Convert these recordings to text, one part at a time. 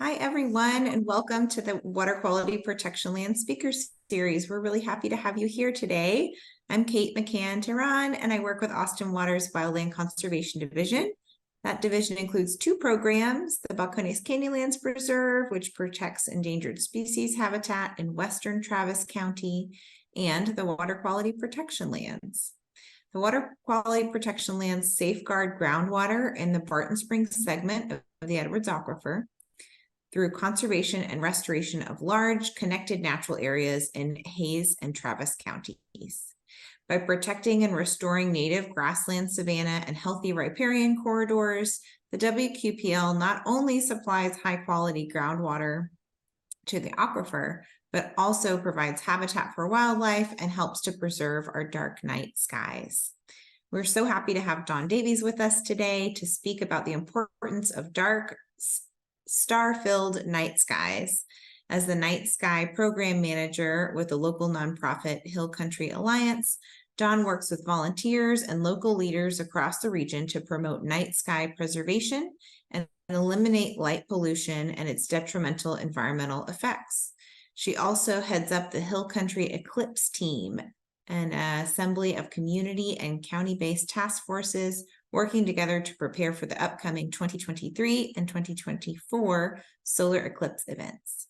Hi, everyone, and welcome to the Water Quality Protection Land Speaker Series. We're really happy to have you here today. I'm Kate McCann-Tehran, and I work with Austin Water's Wildland Conservation Division. That division includes two programs, the Balcones Canyonlands Preserve, which protects endangered species habitat in western Travis County, and the Water Quality Protection Lands. The Water Quality Protection Lands safeguard groundwater in the Barton Springs segment of the Edwards Aquifer through conservation and restoration of large connected natural areas in Hays and Travis counties. By protecting and restoring native grassland, savanna, and healthy riparian corridors, the WQPL not only supplies high-quality groundwater to the aquifer, but also provides habitat for wildlife and helps to preserve our dark night skies. We're so happy to have Don Davies with us today to speak about the importance of dark, star-filled night skies. As the Night Sky Program Manager with the local nonprofit Hill Country Alliance, Don works with volunteers and local leaders across the region to promote night sky preservation and eliminate light pollution and its detrimental environmental effects. She also heads up the Hill Country Eclipse Team, an assembly of community and county-based task forces working together to prepare for the upcoming 2023 and 2024 solar eclipse events.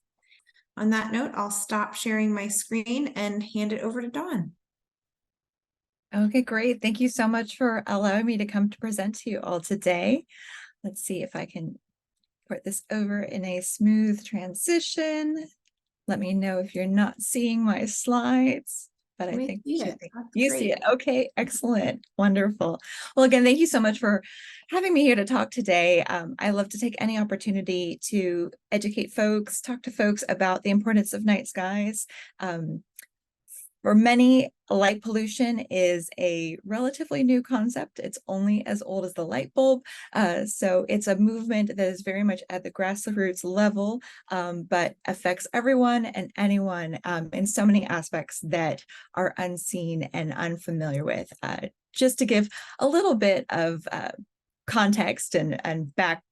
On that note, I'll stop sharing my screen and hand it over to Dawn. Okay, great. Thank you so much for allowing me to come to present to you all today. Let's see if I can put this over in a smooth transition. Let me know if you're not seeing my slides. But I think you see it. Okay, excellent. Wonderful. Well, again, thank you so much for having me here to talk today. I love to take any opportunity to educate folks, talk to folks about the importance of night skies. For many, light pollution is a relatively new concept. It's only as old as the light bulb. So it's a movement that is very much at the grassroots level, but affects everyone and anyone in so many aspects that are unseen and unfamiliar with. Just to give a little bit of context and back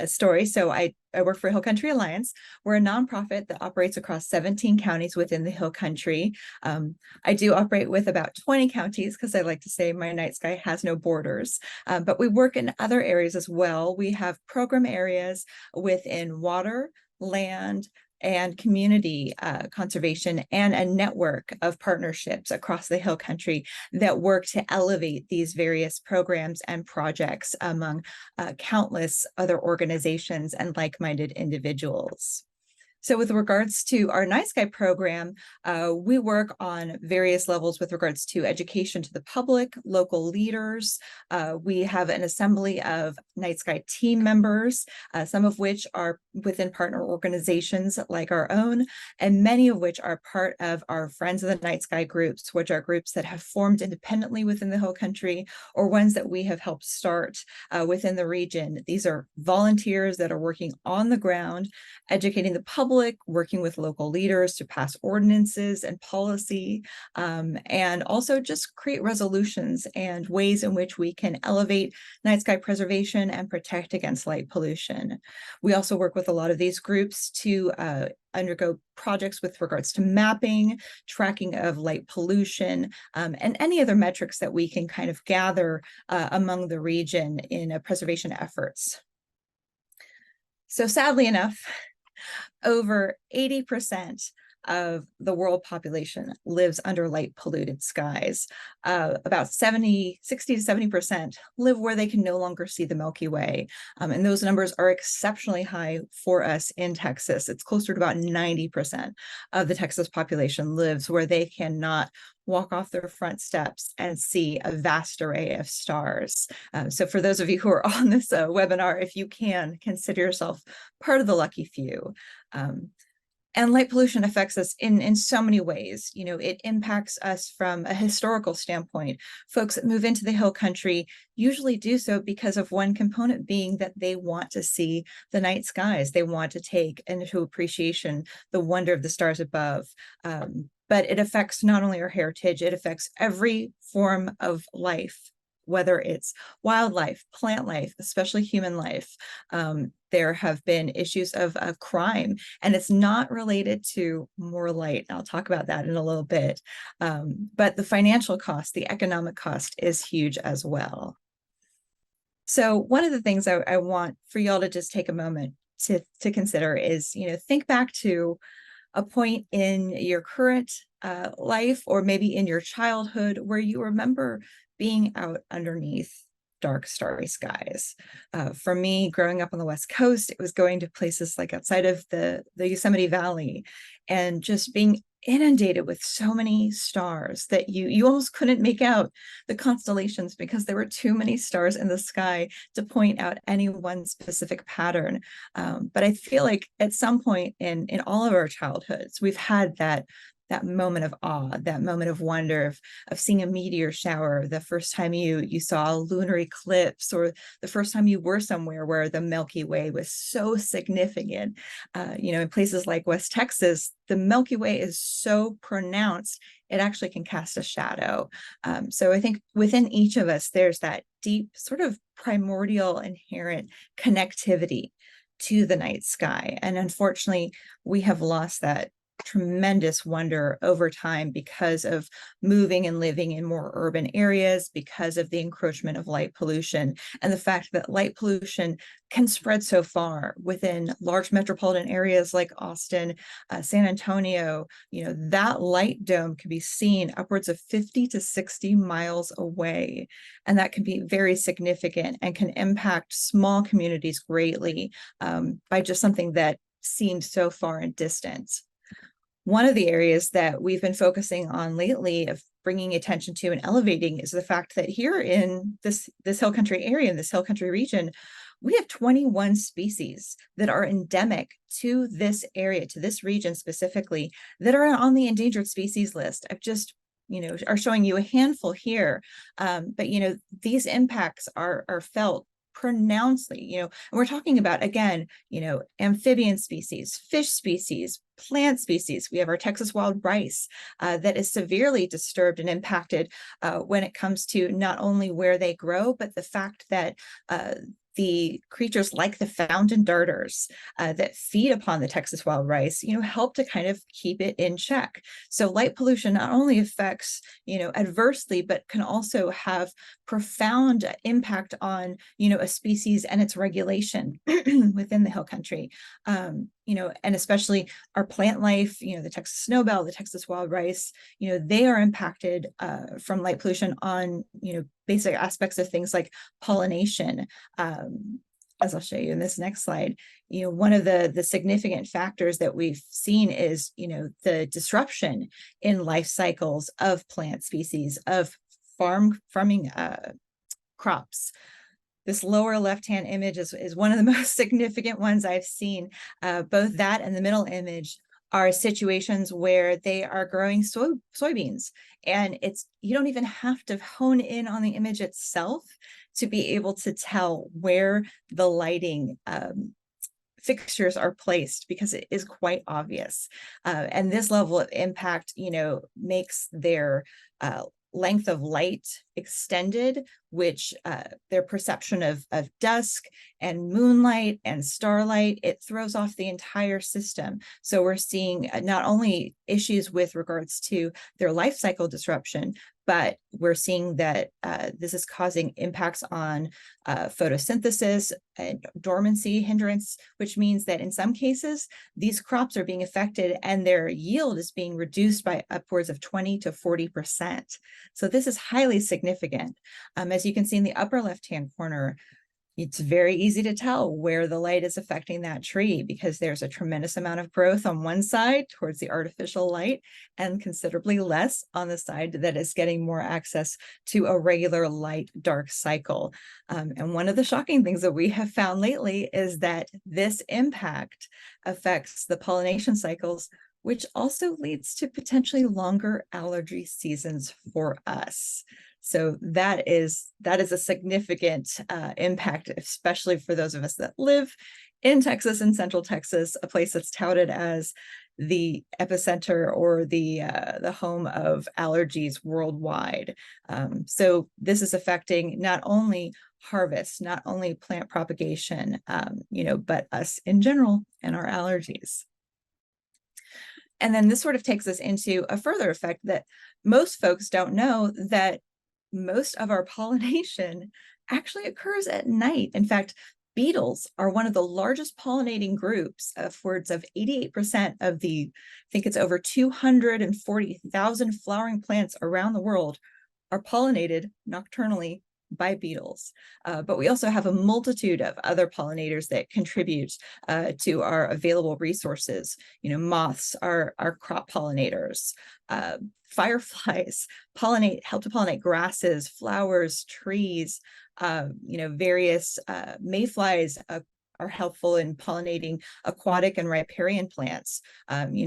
story. So I work for Hill Country Alliance. We're a nonprofit that operates across 17 counties within the Hill Country. I do operate with about 20 counties because I like to say my night sky has no borders, but we work in other areas as well. We have program areas within water, land, and community conservation, and a network of partnerships across the Hill Country that work to elevate these various programs and projects among countless other organizations and like-minded individuals. So with regards to our Night Sky program, we work on various levels with regards to education to the public, local leaders. We have an assembly of Night Sky team members, some of which are within partner organizations like our own, and many of which are part of our Friends of the Night Sky groups, which are groups that have formed independently within the Hill Country or ones that we have helped start within the region. These are volunteers that are working on the ground, educating the public, working with local leaders to pass ordinances and policy, and also just create resolutions and ways in which we can elevate night sky preservation and protect against light pollution. We also work with a lot of these groups to undergo projects with regards to mapping, tracking of light pollution, and any other metrics that we can kind of gather among the region in preservation efforts. So sadly enough, over 80% of the world population lives under light polluted skies. About 60 to 70% live where they can no longer see the Milky Way. And those numbers are exceptionally high for us in Texas. It's closer to about 90% of the Texas population lives where they cannot walk off their front steps and see a vast array of stars. So for those of you who are on this webinar, if you can, consider yourself part of the lucky few. And light pollution affects us in so many ways. You know, it impacts us from a historical standpoint. Folks that move into the Hill Country usually do so because of one component being that they want to see the night skies. They want to take into appreciation the wonder of the stars above. But it affects not only our heritage, it affects every form of life, whether it's wildlife, plant life, especially human life. there have been issues of crime, and it's not related to more light. I'll talk about that in a little bit. But the financial cost, the economic cost is huge as well. So one of the things I want for y'all to just take a moment to consider is, think back to a point in your current life, or maybe in your childhood, where you remember being out underneath dark, starry skies. For me, growing up on the West Coast, it was going to places like outside of the Yosemite Valley and just being inundated with so many stars that you almost couldn't make out the constellations because there were too many stars in the sky to point out any one specific pattern. But I feel like at some point in all of our childhoods, we've had that moment of awe, that moment of wonder of seeing a meteor shower, the first time you saw a lunar eclipse, or the first time you were somewhere where the Milky Way was so significant. In places like West Texas, the Milky Way is so pronounced, it actually can cast a shadow. So I think within each of us, there's that deep sort of primordial inherent connectivity to the night sky. And unfortunately, we have lost that tremendous wonder over time because of moving and living in more urban areas, because of the encroachment of light pollution, and the fact that light pollution can spread so far within large metropolitan areas like Austin, San Antonio. That light dome can be seen upwards of 50 to 60 miles away, and that can be very significant and can impact small communities greatly by just something that seems so far in distance. One of the areas that we've been focusing on lately of bringing attention to and elevating is the fact that here in this hill country area, in this hill country region, we have 21 species that are endemic to this area, to this region specifically, that are on the endangered species list. I've just are showing you a handful here, but these impacts are felt pronouncedly, and we're talking about, again, amphibian species, fish species, plant species. We have our Texas wild rice that is severely disturbed and impacted when it comes to not only where they grow, but the fact that the creatures like the fountain darters that feed upon the Texas wild rice, help to kind of keep it in check. So light pollution not only affects, adversely, but can also have profound impact on, a species and its regulation within the hill country. And especially our plant life, the Texas snowbell, the Texas wild rice, they are impacted from light pollution on, basic aspects of things like pollination. As I'll show you in this next slide, one of the significant factors that we've seen is, the disruption in life cycles of plant species, of farming crops. This lower left-hand image is one of the most significant ones I've seen. Both that and the middle image are situations where they are growing soybeans. And you don't even have to hone in on the image itself to be able to tell where the lighting fixtures are placed, because it is quite obvious. And this level of impact, makes their length of light extended, which their perception of dusk and moonlight and starlight, it throws off the entire system. So we're seeing not only issues with regards to their life cycle disruption, but we're seeing that this is causing impacts on photosynthesis and dormancy hindrance, which means that in some cases, these crops are being affected and their yield is being reduced by upwards of 20 to 40%. So this is highly significant. As you can see in the upper left-hand corner, it's very easy to tell where the light is affecting that tree, because there's a tremendous amount of growth on one side towards the artificial light and considerably less on the side that is getting more access to a regular light dark cycle. And one of the shocking things that we have found lately is that this impact affects the pollination cycles, which also leads to potentially longer allergy seasons for us. So that is a significant impact, especially for those of us that live in Texas and Central Texas, a place that's touted as the epicenter or the home of allergies worldwide. So this is affecting not only harvest, not only plant propagation, but us in general and our allergies. And then this sort of takes us into a further effect that most folks don't know, that most of our pollination actually occurs at night. In fact, beetles are one of the largest pollinating groups, upwards of 88% of the, I think it's over 240,000 flowering plants around the world are pollinated nocturnally by beetles. But we also have a multitude of other pollinators that contribute to our available resources. Moths are crop pollinators. Fireflies help to pollinate grasses, flowers, trees. Various mayflies are helpful in pollinating aquatic and riparian plants.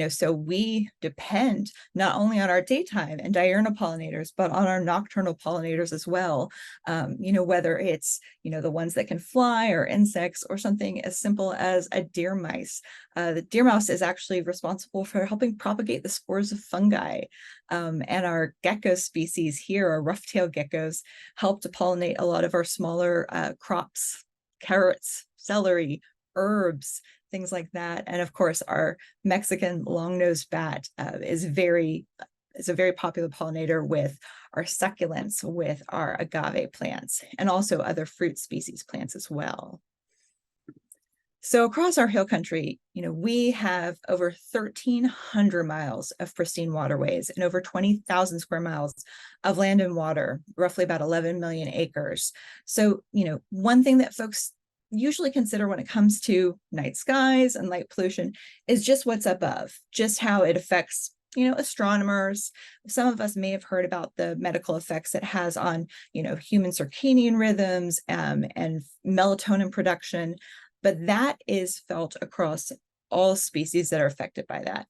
So we depend not only on our daytime and diurnal pollinators, but on our nocturnal pollinators as well. Whether it's, the ones that can fly or insects or something as simple as a deer mouse. The deer mouse is actually responsible for helping propagate the spores of fungi. And our gecko species here, our rough-tailed geckos, help to pollinate a lot of our smaller crops, carrots, celery, herbs, things like that. And of course, our Mexican long-nosed bat is a very popular pollinator with our succulents, with our agave plants, and also other fruit species plants as well. So across our hill country, we have over 1,300 miles of pristine waterways and over 20,000 square miles of land and water, roughly about 11 million acres. So, one thing that folks usually consider when it comes to night skies and light pollution is just what's above, just how it affects, astronomers. Some of us may have heard about the medical effects it has on, human circadian rhythms and melatonin production. But that is felt across all species that are affected by that.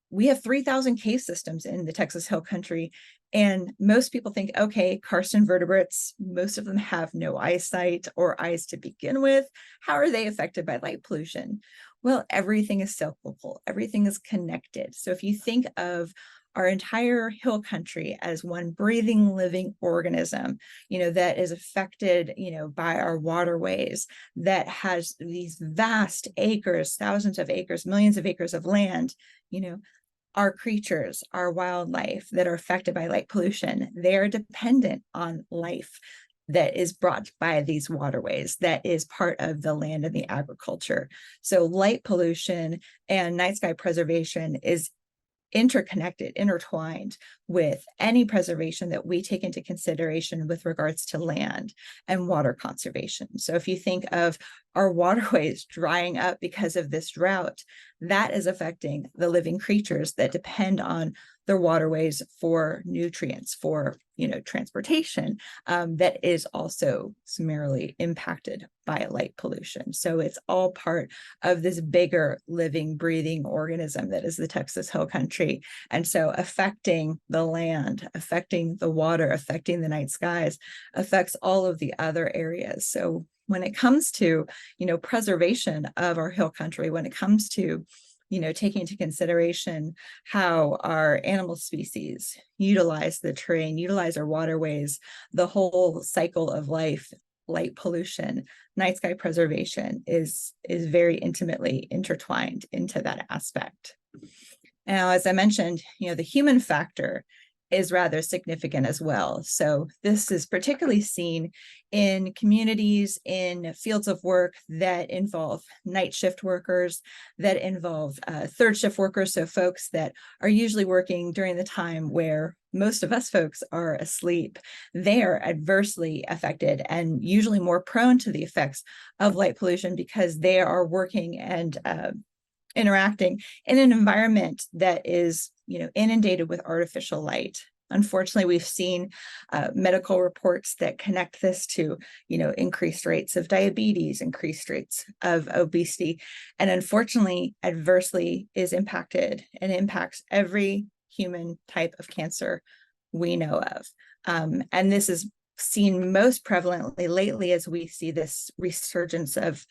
We have 3,000 cave systems in the Texas Hill Country, and most people think, okay, karst invertebrates, most of them have no eyesight or eyes to begin with. How are they affected by light pollution? Well, everything is cyclical, everything is connected. So if you think of our entire hill country as one breathing, living organism, that is affected, by our waterways, that has these vast acres, thousands of acres, millions of acres of land, our creatures, our wildlife that are affected by light pollution, they are dependent on life that is brought by these waterways, that is part of the land and the agriculture. So light pollution and night sky preservation is interconnected, intertwined with any preservation that we take into consideration with regards to land and water conservation. So if you think of our waterways drying up because of this drought, that is affecting the living creatures that depend on their waterways for nutrients, for transportation, that is also summarily impacted by light pollution. So it's all part of this bigger living, breathing organism that is the Texas Hill Country. And so affecting the land, affecting the water, affecting the night skies, affects all of the other areas. So when it comes to, preservation of our hill country, when it comes to taking into consideration how our animal species utilize the terrain, utilize our waterways, the whole cycle of life, light pollution, night sky preservation is very intimately intertwined into that aspect. Now, as I mentioned, the human factor is rather significant as well. So this is particularly seen in communities, in fields of work that involve night shift workers, that involve third shift workers, so folks that are usually working during the time where most of us folks are asleep. They are adversely affected and usually more prone to the effects of light pollution because they are working and interacting in an environment that is, inundated with artificial light. Unfortunately, we've seen medical reports that connect this to, increased rates of diabetes, increased rates of obesity, and unfortunately, adversely is impacted and impacts every human type of cancer we know of. And this is seen most prevalently lately as we see this resurgence of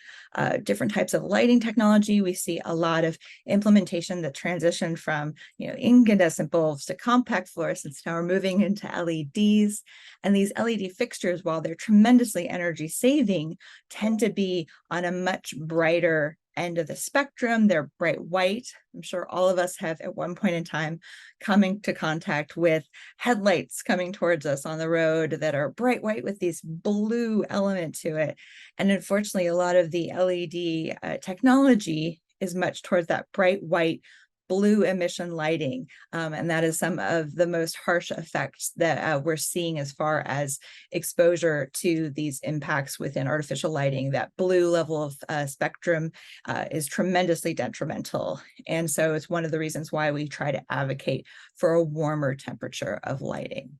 different types of lighting technology. We see a lot of implementation that transition from incandescent bulbs to compact fluorescents. Now we're moving into LEDs, and these LED fixtures, while they're tremendously energy saving, tend to be on a much brighter end of the spectrum. They're bright white. I'm sure all of us have at one point in time come into contact with headlights coming towards us on the road that are bright white with this blue element to it. And unfortunately, a lot of the LED technology is much towards that bright white blue emission lighting. And that is some of the most harsh effects that we're seeing as far as exposure to these impacts within artificial lighting. That blue level of spectrum is tremendously detrimental. And so it's one of the reasons why we try to advocate for a warmer temperature of lighting.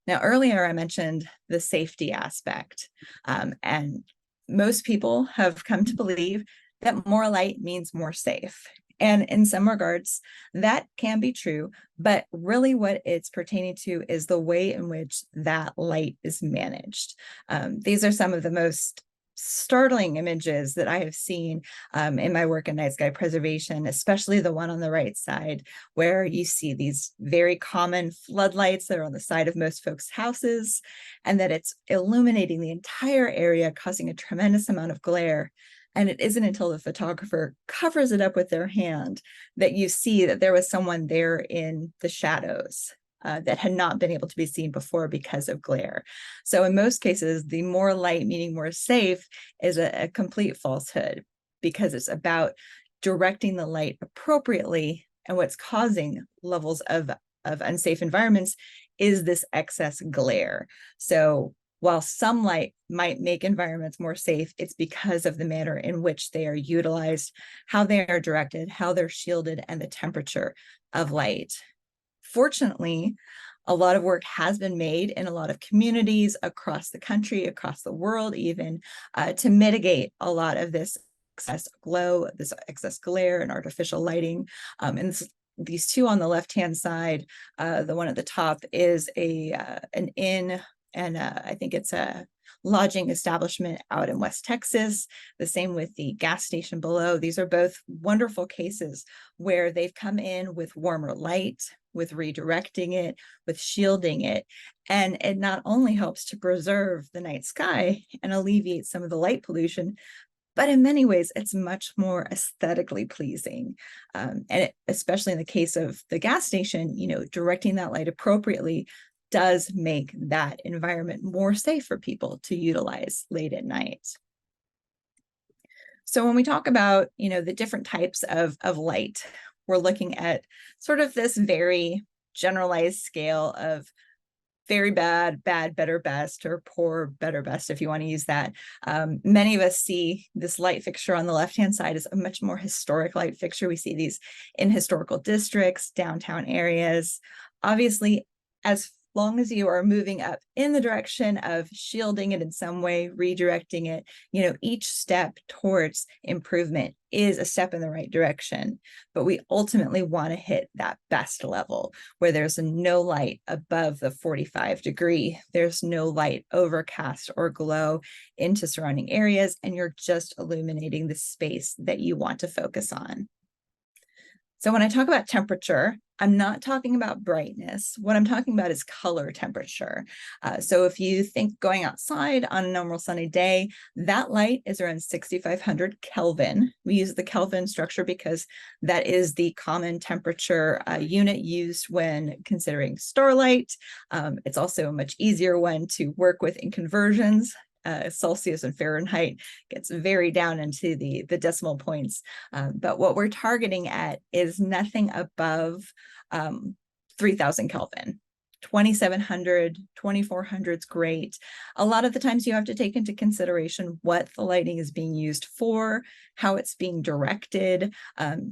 Now, earlier I mentioned the safety aspect, and most people have come to believe that more light means more safe. And in some regards, that can be true, but really what it's pertaining to is the way in which that light is managed. These are some of the most startling images that I have seen in my work in night sky preservation, especially the one on the right side, where you see these very common floodlights that are on the side of most folks' houses, and that it's illuminating the entire area, causing a tremendous amount of glare. And it isn't until the photographer covers it up with their hand that you see that there was someone there in the shadows that had not been able to be seen before because of glare. So in most cases, the more light, meaning more safe, is a complete falsehood, because it's about directing the light appropriately. And what's causing levels of unsafe environments is this excess glare. So while some light might make environments more safe, it's because of the manner in which they are utilized, how they are directed, how they're shielded, and the temperature of light. Fortunately, a lot of work has been made in a lot of communities across the country, across the world even, to mitigate a lot of this excess glow, this excess glare and artificial lighting. And these two on the left-hand side, the one at the top is an inn, and I think it's a lodging establishment out in West Texas. The same with the gas station below. These are both wonderful cases where they've come in with warmer light, with redirecting it, with shielding it. And it not only helps to preserve the night sky and alleviate some of the light pollution, but in many ways, it's much more aesthetically pleasing. Especially in the case of the gas station, directing that light appropriately does make that environment more safe for people to utilize late at night. So when we talk about, the different types of light, we're looking at sort of this very generalized scale of very bad, bad, better, best, or poor, better, best, if you want to use that. Many of us see this light fixture on the left-hand side as a much more historic light fixture. We see these in historical districts, downtown areas. Obviously, as long as you are moving up in the direction of shielding it in some way, redirecting it, each step towards improvement is a step in the right direction. But we ultimately want to hit that best level where there's no light above the 45-degree. There's no light overcast or glow into surrounding areas, and you're just illuminating the space that you want to focus on. So when I talk about temperature, I'm not talking about brightness. What I'm talking about is color temperature. So if you think going outside on a normal sunny day, that light is around 6,500 Kelvin. We use the Kelvin structure because that is the common temperature unit used when considering starlight. It's also a much easier one to work with in conversions. Celsius and Fahrenheit gets very down into the decimal points. But what we're targeting at is nothing above 3,000 Kelvin. 2,700, 2,400 is great. A lot of the times you have to take into consideration what the lighting is being used for, how it's being directed.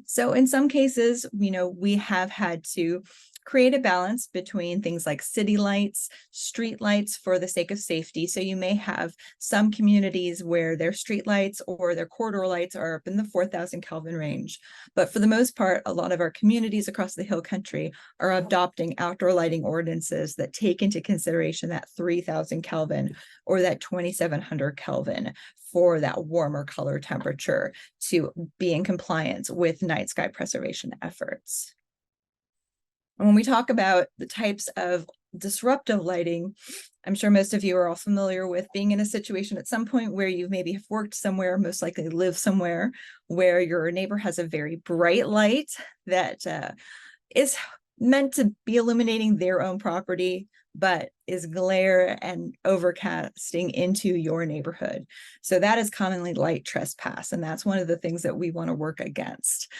So in some cases, we have had to create a balance between things like city lights, street lights for the sake of safety. So you may have some communities where their street lights or their corridor lights are up in the 4,000 Kelvin range. But for the most part, a lot of our communities across the Hill Country are adopting outdoor lighting ordinances that take into consideration that 3,000 Kelvin or that 2,700 Kelvin for that warmer color temperature to be in compliance with night sky preservation efforts. And when we talk about the types of disruptive lighting, I'm sure most of you are all familiar with being in a situation at some point where you maybe have worked somewhere, most likely live somewhere, where your neighbor has a very bright light that is meant to be illuminating their own property, but is glare and overcasting into your neighborhood. So that is commonly light trespass. And that's one of the things that we want to work against,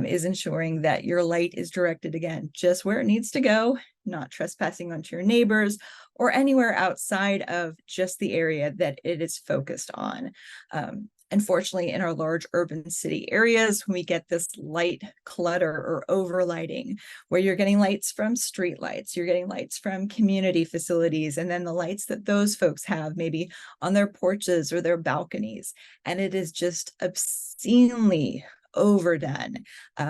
is ensuring that your light is directed, again, just where it needs to go, not trespassing onto your neighbors or anywhere outside of just the area that it is focused on. Unfortunately, in our large urban city areas, we get this light clutter or overlighting, where you're getting lights from street lights, you're getting lights from community facilities, and then the lights that those folks have maybe on their porches or their balconies. And it is just obscenely overdone.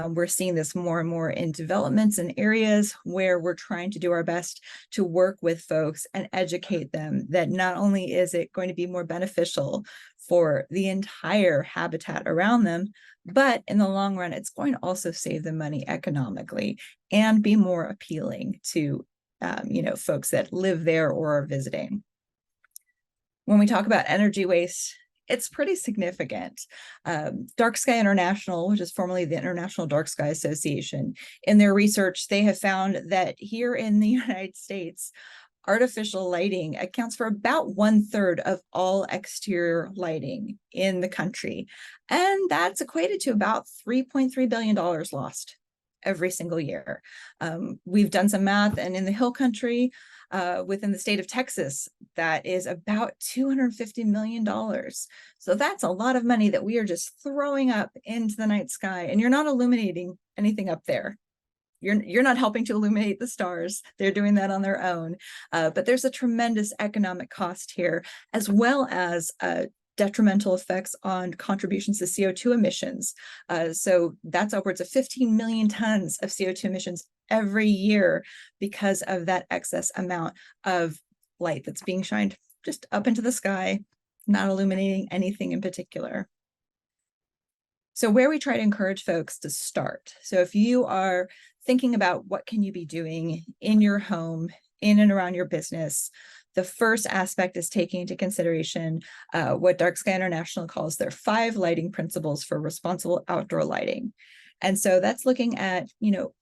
We're seeing this more and more in developments and areas where we're trying to do our best to work with folks and educate them that not only is it going to be more beneficial for the entire habitat around them, but in the long run, it's going to also save them money economically and be more appealing to folks that live there or are visiting. When we talk about energy waste, it's pretty significant. Dark Sky International, which is formerly the International Dark Sky Association, in their research, they have found that here in the United States, artificial lighting accounts for about 1/3 of all exterior lighting in the country. And that's equated to about $3.3 billion lost every single year. We've done some math, and in the Hill Country, within the state of Texas, that is about $250 million. So that's a lot of money that we are just throwing up into the night sky, and you're not illuminating anything up there. You're not helping to illuminate the stars. They're doing that on their own. But there's a tremendous economic cost here, as well as detrimental effects on contributions to CO2 emissions. So that's upwards of 15 million tons of CO2 emissions every year because of that excess amount of light that's being shined just up into the sky, not illuminating anything in particular. So where we try to encourage folks to start. So if you are thinking about what can you be doing in your home, in and around your business, the first aspect is taking into consideration what Dark Sky International calls their 5 lighting principles for responsible outdoor lighting. And so that's looking at,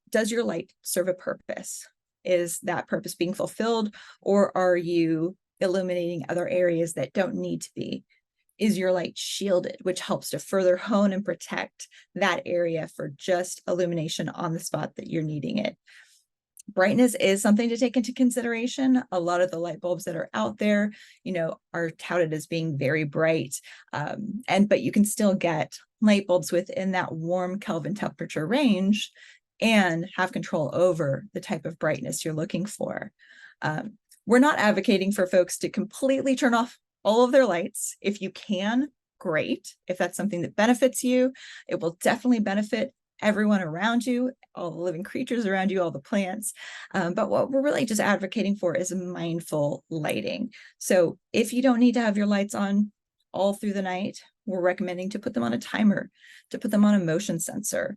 does your light serve a purpose? Is that purpose being fulfilled, or are you illuminating other areas that don't need to be? Is your light shielded, which helps to further hone and protect that area for just illumination on the spot that you're needing it? Brightness is something to take into consideration. A lot of the light bulbs that are out there, are touted as being very bright, but you can still get light bulbs within that warm Kelvin temperature range and have control over the type of brightness you're looking for. We're not advocating for folks to completely turn off all of their lights. If you can, great. If that's something that benefits you, it will definitely benefit everyone around you, all the living creatures around you, all the plants. But what we're really just advocating for is mindful lighting. So if you don't need to have your lights on all through the night, we're recommending to put them on a timer, to put them on a motion sensor,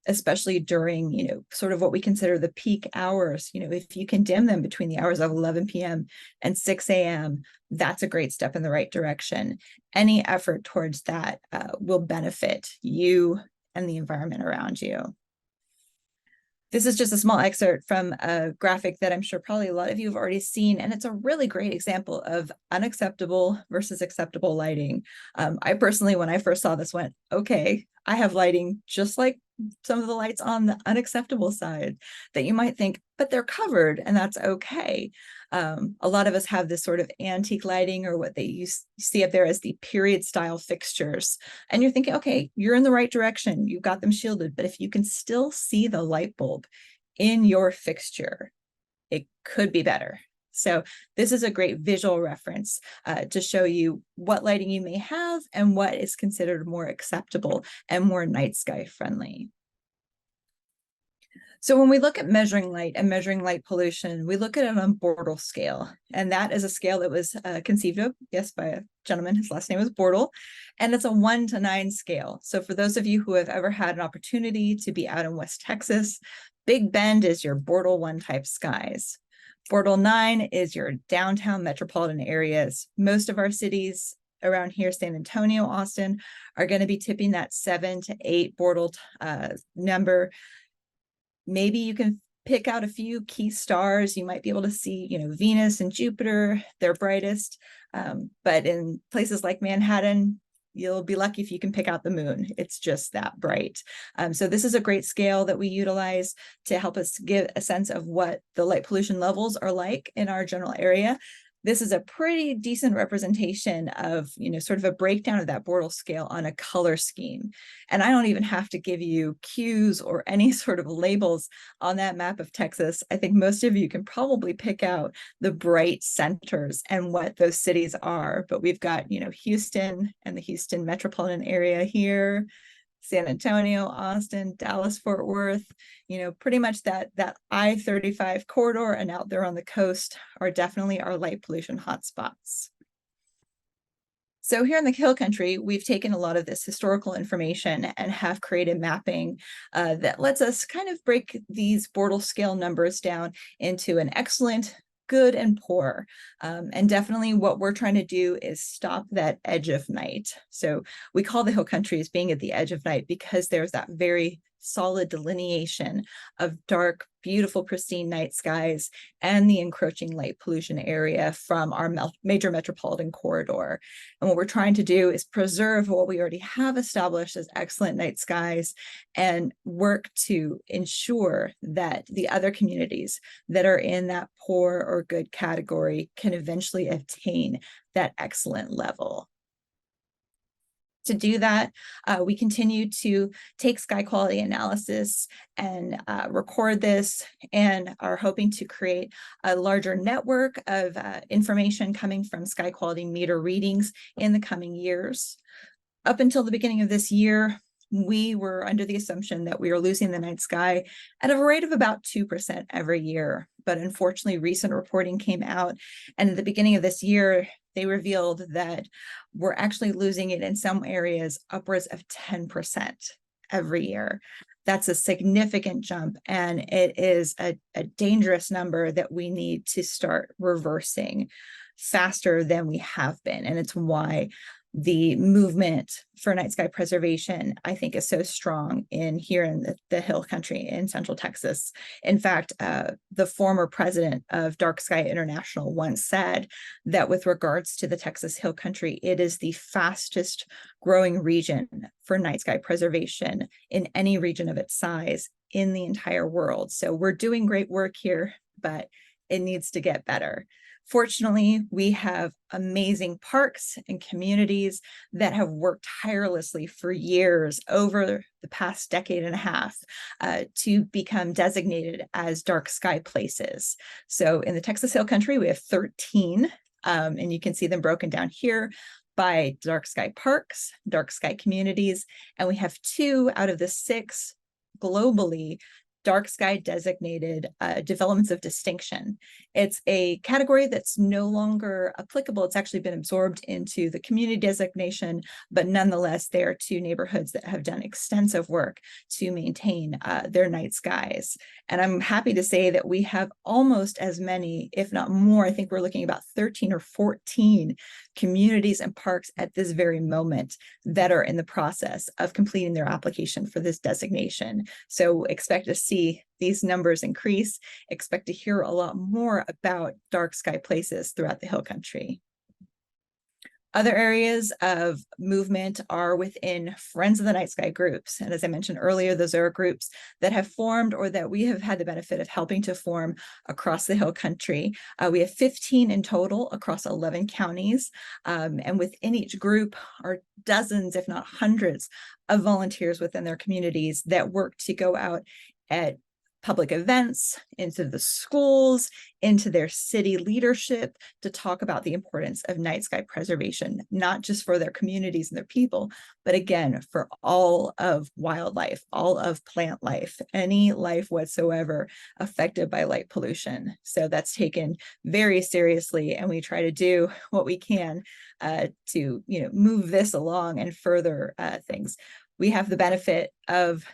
especially during, sort of what we consider the peak hours. If you can dim them between the hours of 11 p.m. and 6 a.m., that's a great step in the right direction. Any effort towards that will benefit you and the environment around you. This is just a small excerpt from a graphic that I'm sure probably a lot of you have already seen, and it's a really great example of unacceptable versus acceptable lighting. I personally, when I first saw this, went, okay, I have lighting just like some of the lights on the unacceptable side that you might think, but they're covered and that's okay. A lot of us have this sort of antique lighting, or what they see up there as the period style fixtures. And you're thinking, okay, you're in the right direction. You've got them shielded. But if you can still see the light bulb in your fixture, it could be better. So this is a great visual reference to show you what lighting you may have and what is considered more acceptable and more night sky friendly. So when we look at measuring light and measuring light pollution, we look at it on Bortle scale. And that is a scale that was conceived of, yes, by a gentleman. His last name was Bortle. And it's a 1 to 9 scale. So for those of you who have ever had an opportunity to be out in West Texas, Big Bend is your Bortle 1 type skies. Bortle 9 is your downtown metropolitan areas. Most of our cities around here, San Antonio, Austin, are going to be tipping that 7 to 8 Bortle number. Maybe you can pick out a few key stars. You might be able to see, Venus and Jupiter, their brightest. But in places like Manhattan, you'll be lucky if you can pick out the moon. It's just that bright. So this is a great scale that we utilize to help us give a sense of what the light pollution levels are like in our general area. This is a pretty decent representation of, sort of a breakdown of that Bortle scale on a color scheme. And I don't even have to give you cues or any sort of labels on that map of Texas. I think most of you can probably pick out the bright centers and what those cities are. But we've got, Houston and the Houston metropolitan area here, San Antonio, Austin, Dallas, Fort Worth, pretty much that I-35 corridor and out there on the coast are definitely our light pollution hotspots. So here in the Hill Country, we've taken a lot of this historical information and have created mapping that lets us kind of break these Bortle scale numbers down into an excellent, good, and poor. And definitely what we're trying to do is stop that edge of night. So we call the Hill Country as being at the edge of night because there's that very solid delineation of dark, beautiful, pristine night skies and the encroaching light pollution area from our major metropolitan corridor. And what we're trying to do is preserve what we already have established as excellent night skies and work to ensure that the other communities that are in that poor or good category can eventually attain that excellent level. To do that, we continue to take sky quality analysis and record this and are hoping to create a larger network of information coming from sky quality meter readings in the coming years. Up until the beginning of this year, we were under the assumption that we were losing the night sky at a rate of about 2% every year. But unfortunately, recent reporting came out, and at the beginning of this year, they revealed that we're actually losing it in some areas upwards of 10% every year. That's a significant jump, and it is a dangerous number that we need to start reversing faster than we have been. And it's why the movement for night sky preservation, I think, is so strong here in the Hill Country in Central Texas. In fact, the former president of Dark Sky International once said that with regards to the Texas Hill Country, it is the fastest growing region for night sky preservation in any region of its size in the entire world. So we're doing great work here, but it needs to get better. Fortunately, we have amazing parks and communities that have worked tirelessly for years over the past decade and a half to become designated as dark sky places. So in the Texas Hill Country, we have 13, and you can see them broken down here by dark sky parks, dark sky communities, and we have 2 out of the 6 globally dark sky designated developments of distinction. It's a category that's no longer applicable. It's actually been absorbed into the community designation, but nonetheless, they are 2 neighborhoods that have done extensive work to maintain their night skies. And I'm happy to say that we have almost as many, if not more. I think we're looking about 13 or 14 communities and parks at this very moment that are in the process of completing their application for this designation. So expect to see these numbers increase. Expect to hear a lot more about dark sky places throughout the Hill Country. Other areas of movement are within Friends of the Night Sky groups. And as I mentioned earlier, those are groups that have formed or that we have had the benefit of helping to form across the Hill Country. We have 15 in total across 11 counties. And within each group are dozens, if not hundreds, of volunteers within their communities that work to go out at public events, into the schools, into their city leadership to talk about the importance of night sky preservation, not just for their communities and their people, but again, for all of wildlife, all of plant life, any life whatsoever affected by light pollution. So that's taken very seriously, and we try to do what we can to move this along and further things. We have the benefit of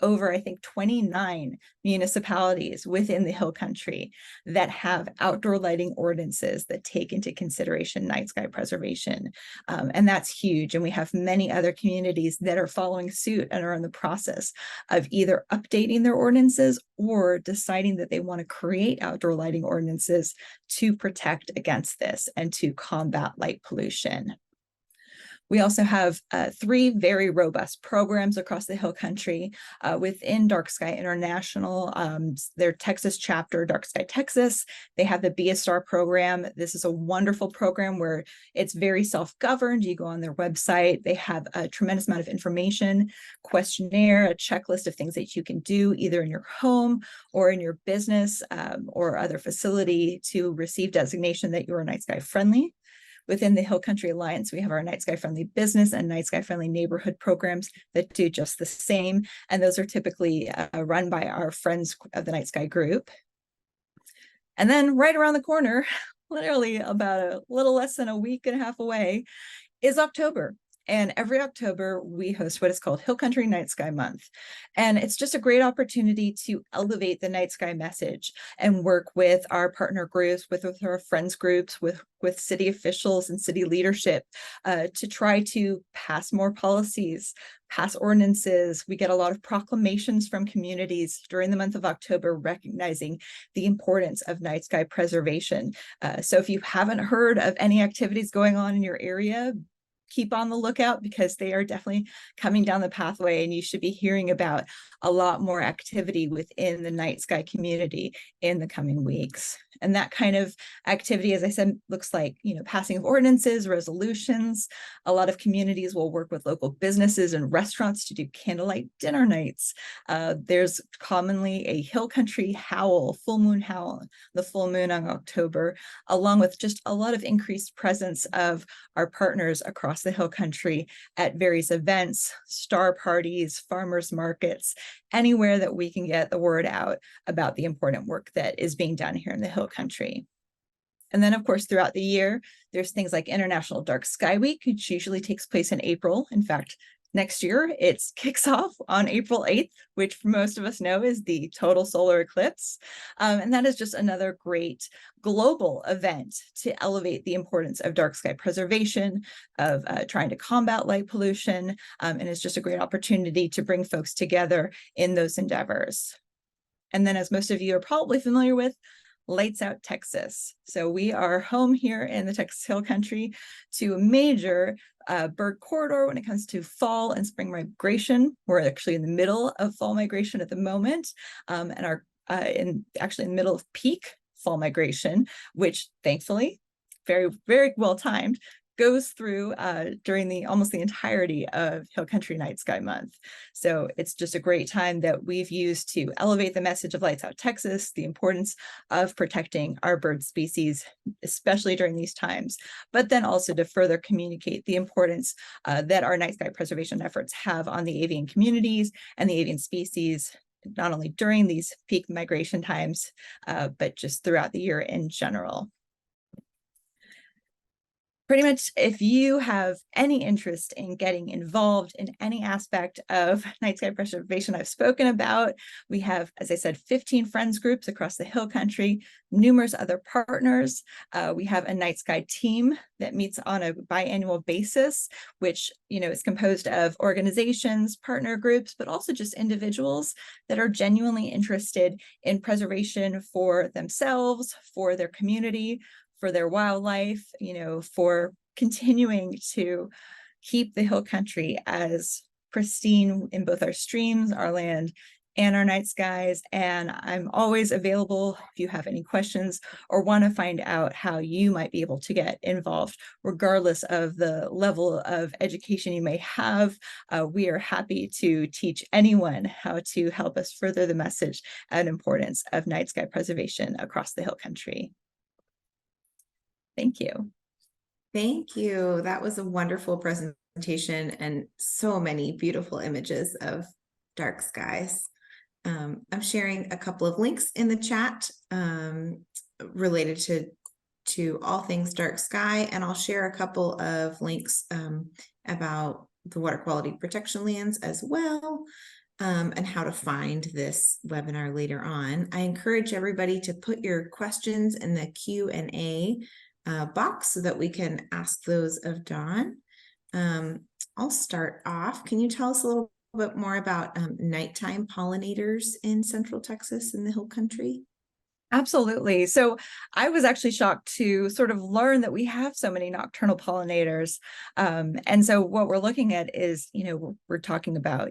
over, I think, 29 municipalities within the Hill Country that have outdoor lighting ordinances that take into consideration night sky preservation. And that's huge. And we have many other communities that are following suit and are in the process of either updating their ordinances or deciding that they want to create outdoor lighting ordinances to protect against this and to combat light pollution. We also have 3 very robust programs across the Hill Country within Dark Sky International, their Texas chapter, Dark Sky Texas. They have the Be a Star program. This is a wonderful program where it's very self-governed. You go on their website. They have a tremendous amount of information, questionnaire, a checklist of things that you can do either in your home or in your business or other facility to receive designation that you are night sky friendly. Within the Hill Country Alliance, we have our Night Sky Friendly Business and Night Sky Friendly Neighborhood programs that do just the same. And those are typically run by our friends of the Night Sky group. And then right around the corner, literally about a little less than a week and a half away, is October. And every October, we host what is called Hill Country Night Sky Month. And it's just a great opportunity to elevate the night sky message and work with our partner groups, with our friends groups, with city officials and city leadership to try to pass more policies, pass ordinances. We get a lot of proclamations from communities during the month of October recognizing the importance of night sky preservation. So if you haven't heard of any activities going on in your area, keep on the lookout because they are definitely coming down the pathway, and you should be hearing about a lot more activity within the night sky community in the coming weeks. And that kind of activity, as I said, looks like, passing of ordinances, resolutions. A lot of communities will work with local businesses and restaurants to do candlelight dinner nights. There's commonly a Hill Country howl, full moon howl, the full moon on October, along with just a lot of increased presence of our partners across the Hill Country at various events, star parties, farmers markets, anywhere that we can get the word out about the important work that is being done here in the Hill Country. And then, of course, throughout the year, there's things like International Dark Sky Week, which usually takes place in April. In fact, next year, it kicks off on April 8th, which most of us know is the total solar eclipse. And that is just another great global event to elevate the importance of dark sky preservation, of trying to combat light pollution, and it's just a great opportunity to bring folks together in those endeavors. And then, as most of you are probably familiar with, Lights Out Texas. So we are home here in the Texas Hill Country to a major bird corridor when it comes to fall and spring migration. We're actually in the middle of fall migration at the moment, and are actually in the middle of peak fall migration, which thankfully, very, very well timed, goes through during almost the entirety of Hill Country Night Sky Month. So it's just a great time that we've used to elevate the message of Lights Out Texas, the importance of protecting our bird species, especially during these times, but then also to further communicate the importance that our night sky preservation efforts have on the avian communities and the avian species, not only during these peak migration times, but just throughout the year in general. Pretty much, if you have any interest in getting involved in any aspect of night sky preservation I've spoken about, we have, as I said, 15 friends groups across the Hill Country, numerous other partners. We have a night sky team that meets on a biannual basis, which is composed of organizations, partner groups, but also just individuals that are genuinely interested in preservation for themselves, for their community, for their wildlife, for continuing to keep the Hill Country as pristine in both our streams, our land, and our night skies. And I'm always available if you have any questions or want to find out how you might be able to get involved, regardless of the level of education you may have. We are happy to teach anyone how to help us further the message and importance of night sky preservation across the Hill Country. Thank you. Thank you. That was a wonderful presentation and so many beautiful images of dark skies. I'm sharing a couple of links in the chat related to all things dark sky, and I'll share a couple of links about the water quality protection lands as well, and how to find this webinar later on. I encourage everybody to put your questions in the Q&A box so that we can ask those of Dawn. I'll start off. Can you tell us a little bit more about nighttime pollinators in Central Texas in the Hill Country? Absolutely. So I was actually shocked to sort of learn that we have so many nocturnal pollinators. And so what we're looking at is, we're talking about,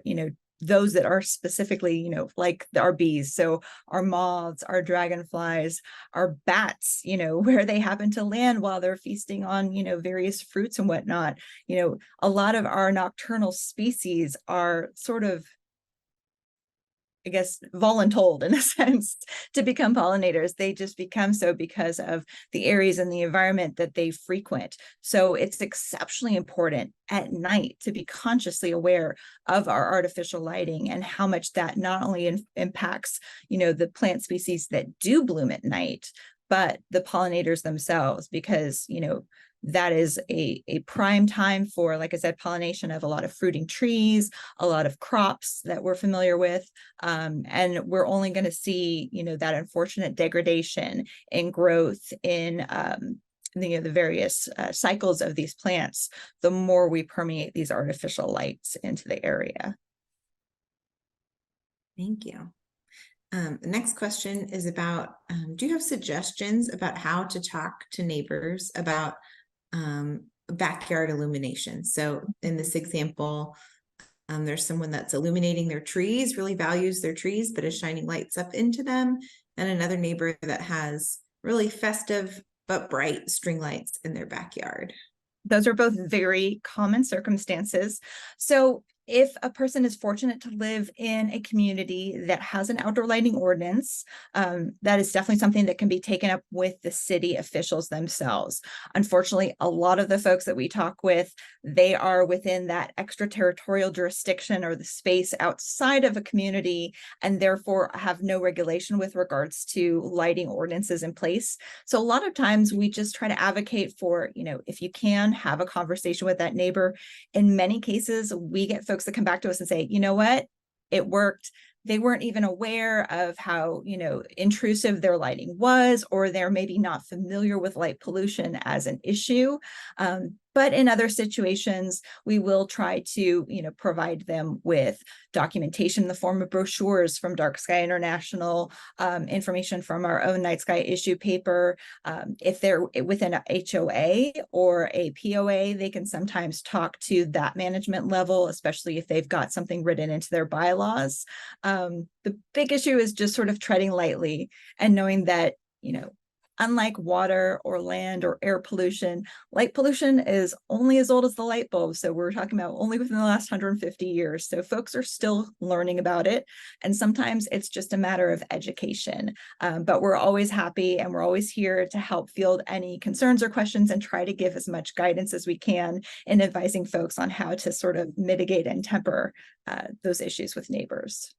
those that are specifically, like our bees. So our moths, our dragonflies, our bats, where they happen to land while they're feasting on, various fruits and whatnot. A lot of our nocturnal species are sort of, I guess, voluntold in a sense to become pollinators. They just become so because of the areas and the environment that they frequent. So it's exceptionally important at night to be consciously aware of our artificial lighting and how much that not only impacts, the plant species that do bloom at night, but the pollinators themselves, because, that is a prime time for, like I said, pollination of a lot of fruiting trees, a lot of crops that we're familiar with. And we're only going to see, that unfortunate degradation in growth in the various cycles of these plants, the more we permeate these artificial lights into the area. Thank you. The next question is about, do you have suggestions about how to talk to neighbors about backyard illumination? So in this example, there's someone that's illuminating their trees, really values their trees, but is shining lights up into them, and another neighbor that has really festive but bright string lights in their backyard. Those are both very common circumstances. So if a person is fortunate to live in a community that has an outdoor lighting ordinance, that is definitely something that can be taken up with the city officials themselves. Unfortunately, a lot of the folks that we talk with, they are within that extraterritorial jurisdiction or the space outside of a community, and therefore have no regulation with regards to lighting ordinances in place. So a lot of times we just try to advocate for, if you can have a conversation with that neighbor. In many cases, we get folks that come back to us and say, you know what, it worked. They weren't even aware of how, intrusive their lighting was, or they're maybe not familiar with light pollution as an issue. But in other situations, we will try to, provide them with documentation in the form of brochures from Dark Sky International, information from our own Night Sky issue paper. If they're within a HOA or a POA, they can sometimes talk to that management level, especially if they've got something written into their bylaws. The big issue is just sort of treading lightly and knowing that, unlike water or land or air pollution, light pollution is only as old as the light bulb. So we're talking about only within the last 150 years. So folks are still learning about it. And sometimes it's just a matter of education. But we're always happy, and we're always here to help field any concerns or questions and try to give as much guidance as we can in advising folks on how to sort of mitigate and temper those issues with neighbors.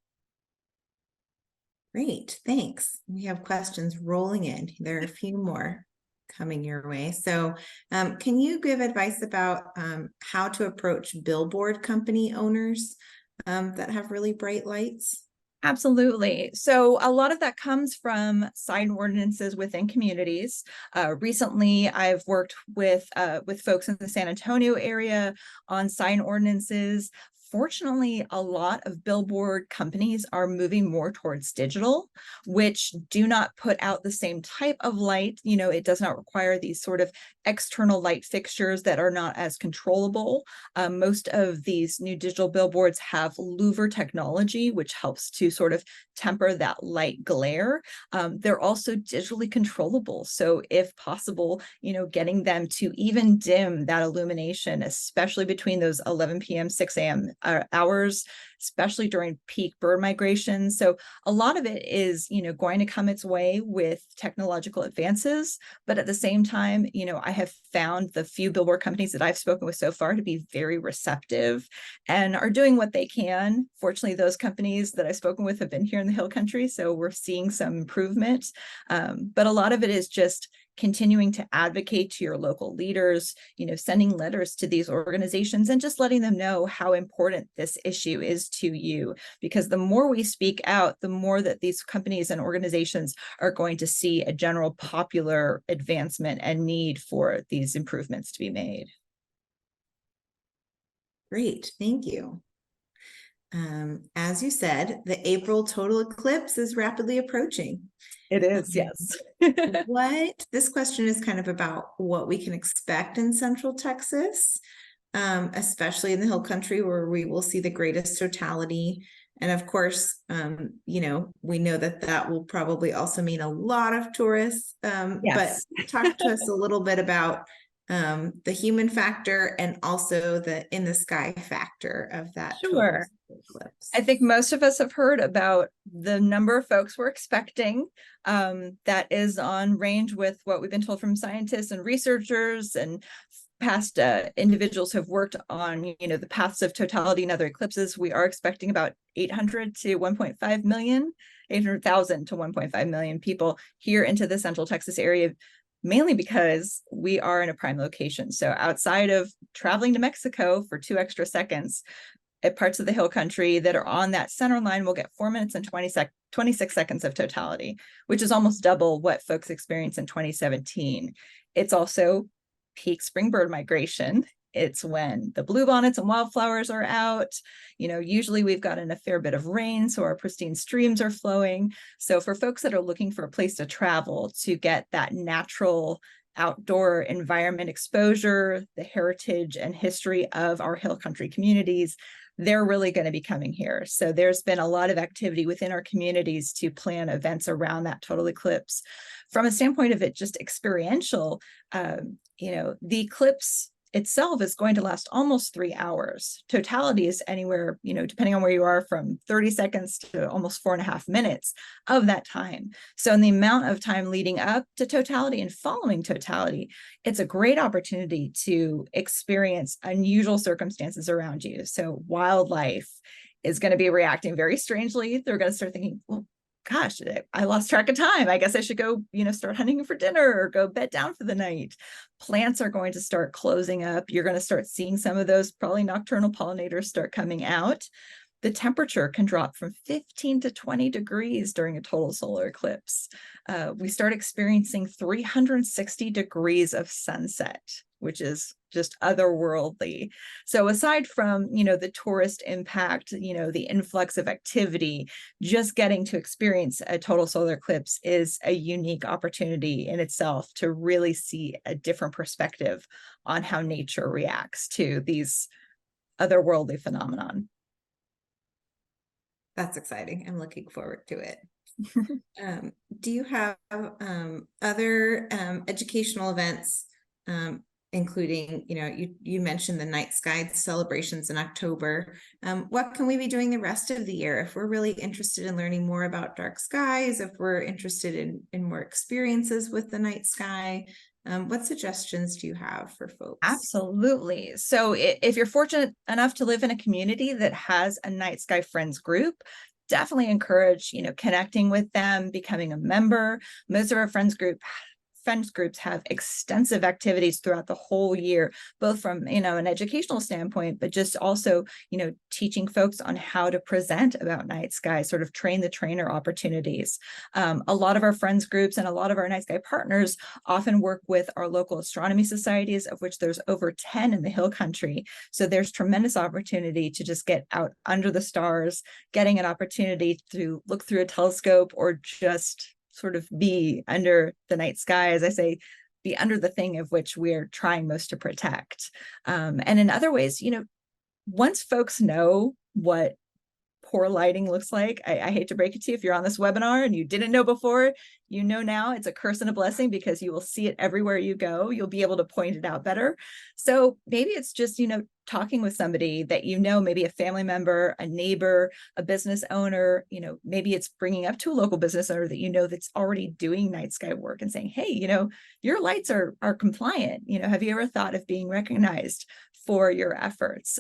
Great, thanks. We have questions rolling in. There are a few more coming your way. So can you give advice about how to approach billboard company owners that have really bright lights? Absolutely. So a lot of that comes from sign ordinances within communities. Recently, I've worked with folks in the San Antonio area on sign ordinances unfortunately, a lot of billboard companies are moving more towards digital, which do not put out the same type of light. It does not require these sort of external light fixtures that are not as controllable. Most of these new digital billboards have louver technology, which helps to sort of temper that light glare. They're also digitally controllable. So if possible, getting them to even dim that illumination, especially between those 11 p.m., 6 a.m. Hours, especially during peak bird migration. So a lot of it is, going to come its way with technological advances. But at the same time, I have found the few billboard companies that I've spoken with so far to be very receptive and are doing what they can. Fortunately, those companies that I've spoken with have been here in the Hill Country, so we're seeing some improvement. But a lot of it is just continuing to advocate to your local leaders, sending letters to these organizations and just letting them know how important this issue is to you. Because the more we speak out, the more that these companies and organizations are going to see a general popular advancement and need for these improvements to be made. Great, thank you. As you said, the April total eclipse is rapidly approaching. It is, yes. This question is kind of about what we can expect in Central Texas, especially in the Hill Country where we will see the greatest totality. And of course, we know that will probably also mean a lot of tourists. Yes. But talk to us a little bit about the human factor and also the in the sky factor of that. Sure. Eclipse. I think most of us have heard about the number of folks we're expecting. That is on range with what we've been told from scientists and researchers and past individuals who have worked on, the paths of totality and other eclipses. We are expecting about 800 to 1.5 million, 800,000 to 1.5 million people here into the Central Texas area, mainly because we are in a prime location. So outside of traveling to Mexico for 2 extra seconds, at parts of the Hill Country that are on that center line, we'll get 4 minutes and 26 seconds of totality, which is almost double what folks experienced in 2017. It's also peak spring bird migration. It's when the bluebonnets and wildflowers are out. Usually we've gotten a fair bit of rain, so our pristine streams are flowing. So for folks that are looking for a place to travel to get that natural outdoor environment exposure, the heritage and history of our Hill Country communities, they're really going to be coming here. So there's been a lot of activity within our communities to plan events around that total eclipse. From a standpoint of it just experiential, the eclipse itself is going to last almost 3 hours. Totality is anywhere, depending on where you are, from 30 seconds to almost 4.5 minutes of that time. So in the amount of time leading up to totality and following totality, it's a great opportunity to experience unusual circumstances around you. So wildlife is going to be reacting very strangely. They're going to start thinking, well, gosh, I lost track of time. I guess I should go, start hunting for dinner or go bed down for the night. Plants are going to start closing up. You're going to start seeing some of those probably nocturnal pollinators start coming out. The temperature can drop from 15 to 20 degrees during a total solar eclipse. We start experiencing 360 degrees of sunset, which is just otherworldly. So aside from, the tourist impact, the influx of activity, just getting to experience a total solar eclipse is a unique opportunity in itself to really see a different perspective on how nature reacts to these otherworldly phenomenon. That's exciting. I'm looking forward to it. Do you have other educational events, including, you mentioned the night sky celebrations in October. What can we be doing the rest of the year if we're really interested in learning more about dark skies, if we're interested in more experiences with the night sky? What suggestions do you have for folks? Absolutely. So if you're fortunate enough to live in a community that has a night sky friends group, definitely encourage, connecting with them, becoming a member. Most of our friends group friends groups have extensive activities throughout the whole year, both from, an educational standpoint, but just also, teaching folks on how to present about night sky, sort of train the trainer opportunities. A lot of our friends groups and a lot of our night sky partners often work with our local astronomy societies, of which there's over 10 in the Hill Country. So there's tremendous opportunity to just get out under the stars, getting an opportunity to look through a telescope or just sort of be under the night sky, as I say, be under the thing of which we're trying most to protect. And in other ways, once folks know what poor lighting looks like, I hate to break it to you, if you're on this webinar and you didn't know before, now it's a curse and a blessing, because you will see it everywhere you go. You'll be able to point it out better. So maybe it's just, talking with somebody that, maybe a family member, a neighbor, a business owner, maybe it's bringing up to a local business owner that, that's already doing night sky work and saying, hey, your lights are compliant. Have you ever thought of being recognized for your efforts?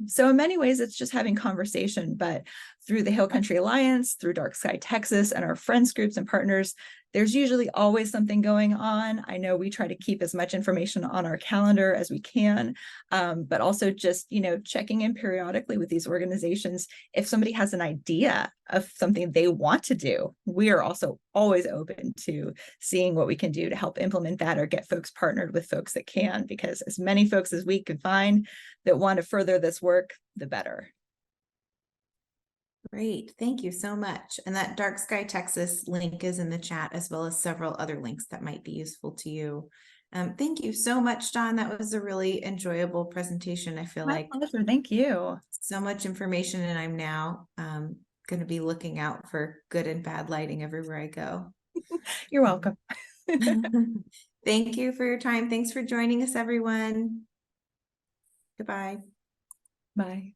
So in many ways, it's just having conversation, but through the Hill Country Alliance, through Dark Sky Texas, and our friends groups and partners, there's usually always something going on. I know we try to keep as much information on our calendar as we can, but also just, checking in periodically with these organizations. If somebody has an idea of something they want to do, we are also always open to seeing what we can do to help implement that or get folks partnered with folks that can, because as many folks as we can find that want to further this work, the better. Great, thank you so much. And that Dark Sky Texas link is in the chat, as well as several other links that might be useful to you. Thank you so much, Dawn. That was a really enjoyable presentation. I feel My like pleasure. Thank you. so much information, and I'm now going to be looking out for good and bad lighting everywhere I go. You're welcome. Thank you for your time. Thanks for joining us, everyone. Goodbye. Bye.